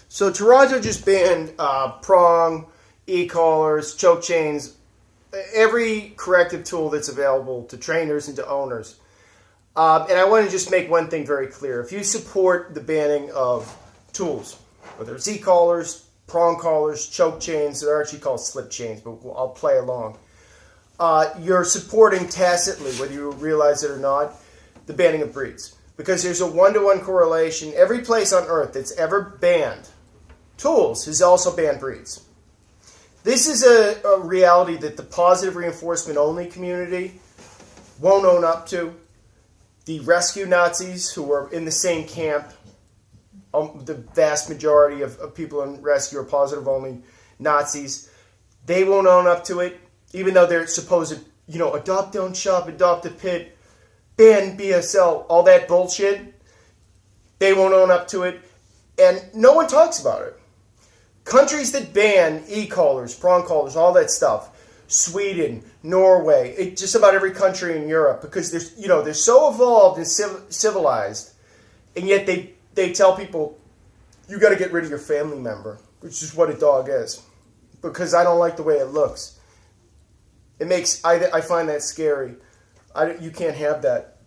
So Toronto just banned prong, e-collars, choke chains, every corrective tool that's available to trainers and to owners. And I want to just make one thing very clear. If you support the banning of tools, whether it's e-collars, prong collars, choke chains, they're actually called slip chains, but I'll play along. You're supporting tacitly, whether you realize it or not, the banning of breeds. Because there's a one-to-one correlation. Every place on earth that's ever banned tools has also banned breeds. This is a reality that the positive reinforcement only community won't own up to. The rescue Nazis who are in the same camp, the vast majority of people in rescue are positive only Nazis. They won't own up to it, even though they're supposed to, adopt, don't shop, adopt a pit, ban BSL, all that bullshit. They won't own up to it, and no one talks about it. Countries that ban e-collars, prong collars, all that stuff, Sweden, Norway, just about every country in Europe, because they're so evolved and civilized, and yet they tell people, you got to get rid of your family member, which is what a dog is, because I don't like the way it looks. I find that scary. You can't have that,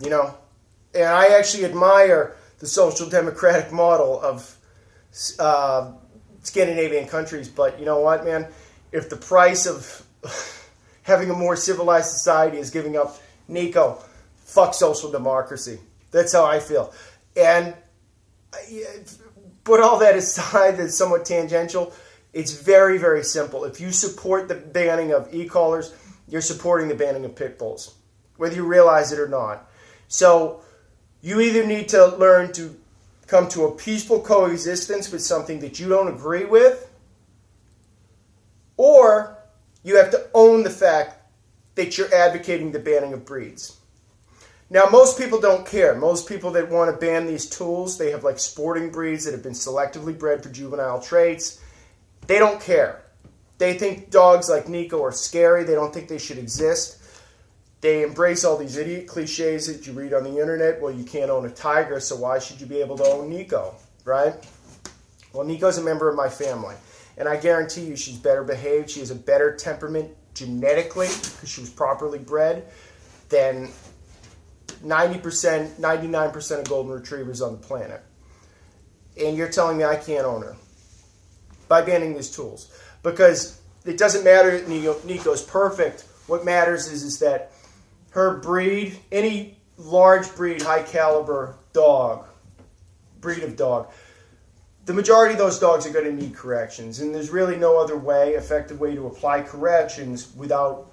And I actually admire the social democratic model of Scandinavian countries, but you know what, man? If the price of having a more civilized society is giving up Nico, fuck social democracy. That's how I feel. And put all that aside, that's somewhat tangential. It's very, very simple. If you support the banning of e-collars, you're supporting the banning of pit bulls, whether you realize it or not. So you either need to learn to come to a peaceful coexistence with something that you don't agree with, or you have to own the fact that you're advocating the banning of breeds. Now, most people don't care. Most people that want to ban these tools, they have like sporting breeds that have been selectively bred for juvenile traits. They don't care. They think dogs like Nico are scary. They don't think they should exist. They embrace all these idiot cliches that you read on the internet. Well, you can't own a tiger, so why should you be able to own Nico, right? Well, Nico's a member of my family, and I guarantee you she's better behaved. She has a better temperament genetically because she was properly bred than 90%, 99% of golden retrievers on the planet. And you're telling me I can't own her by banning these tools. Because it doesn't matter that Nico's perfect. What matters is that her breed, any large breed, high caliber dog, breed of dog, the majority of those dogs are going to need corrections. And there's really no other effective way to apply corrections without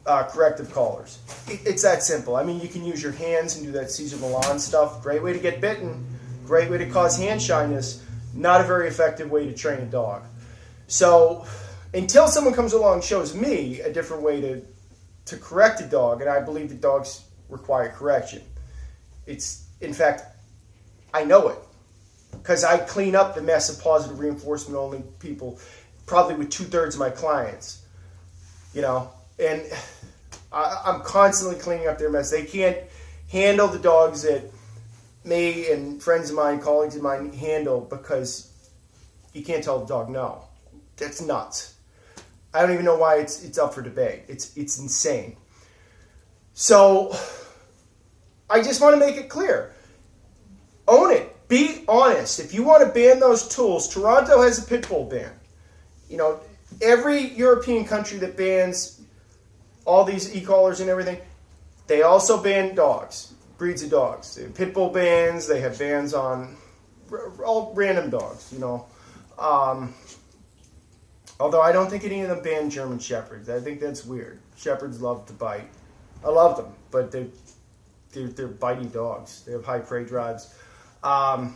corrective collars. It's that simple. I mean, you can use your hands and do that Cesar Millan stuff. Great way to get bitten. Great way to cause hand shyness. Not a very effective way to train a dog. So until someone comes along and shows me a different way to correct a dog, and I believe that dogs require correction. In fact, I know it. Because I clean up the mess of positive reinforcement only people, probably with 2/3 of my clients. And I'm constantly cleaning up their mess. They can't handle the dogs that me and friends of mine, colleagues of mine handle, because you can't tell the dog no. That's nuts. I don't even know why it's up for debate. It's insane. So I just want to make it clear. Own it. Be honest. If you want to ban those tools, Toronto has a pit bull ban. Every European country that bans all these e-collars and everything, they also ban dogs, breeds of dogs. They have pit bull bans. They have bans on all random dogs, Although I don't think any of them ban German Shepherds. I think that's weird. Shepherds love to bite. I love them, but they're bitey dogs. They have high prey drives. Something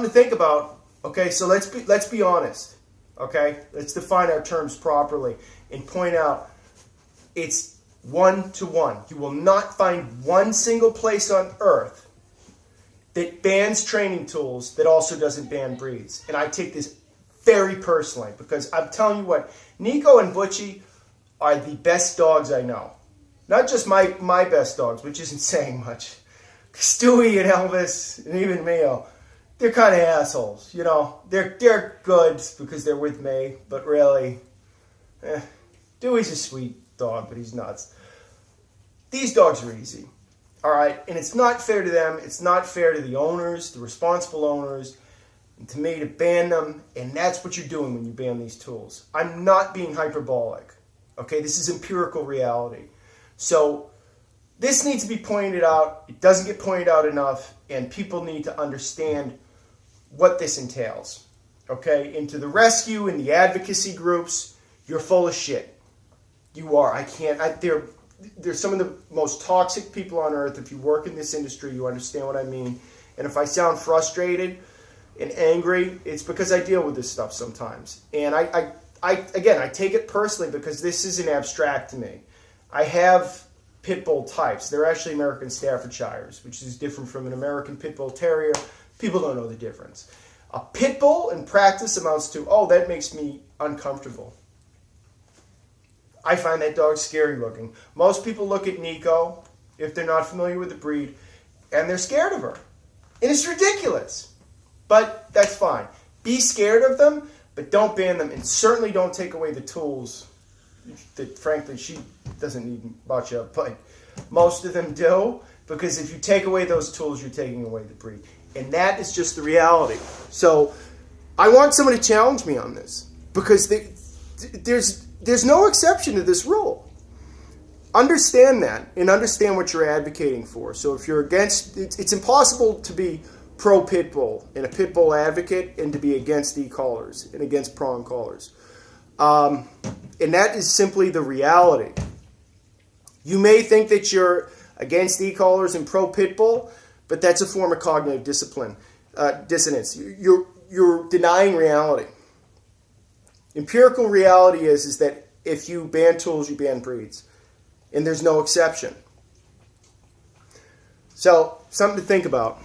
to think about. Okay, so let's be honest. Okay, let's define our terms properly and point out it's 1-to-1. You will not find one single place on earth that bans training tools that also doesn't ban breeds. And I take this very personally, because I'm telling you what, Nico and Butchie are the best dogs I know. Not just my best dogs, which isn't saying much. Stewie and Elvis and even Mio, they're kind of assholes. You know, they're good because they're with me, but really, Dewey's a sweet dog, but he's nuts. These dogs are easy, all right? And it's not fair to them. It's not fair to the owners, the responsible owners, and to me to ban them. And that's what you're doing when you ban these tools. I'm not being hyperbolic, okay? This is empirical reality. So this needs to be pointed out. It doesn't get pointed out enough, and people need to understand what this entails, okay? And to the rescue and the advocacy groups, you're full of shit. You are. They're some of the most toxic people on earth. If you work in this industry, you understand what I mean. And if I sound frustrated and angry, it's because I deal with this stuff sometimes. And I take it personally because this isn't abstract to me. I have pit bull types. They're actually American Staffordshires, which is different from an American pit bull terrier. People don't know the difference. A pit bull in practice amounts to, oh, that makes me uncomfortable. I find that dog scary looking. Most people look at Nico, if they're not familiar with the breed, and they're scared of her. And it's ridiculous. But that's fine. Be scared of them, but don't ban them, and certainly don't take away the tools that, frankly, she doesn't need much of, but most of them do, because if you take away those tools, you're taking away the breed. And that is just the reality. So I want someone to challenge me on this, because there's no exception to this rule. Understand that, and understand what you're advocating for. So if you're against, it's impossible to be pro pit bull and a pit bull advocate and to be against e-collars and against prong collars. And that is simply the reality. You may think that you're against e-collars and pro pit bull, but that's a form of cognitive dissonance. You're denying reality. Empirical reality is that if you ban tools, you ban breeds. And there's no exception. So, something to think about.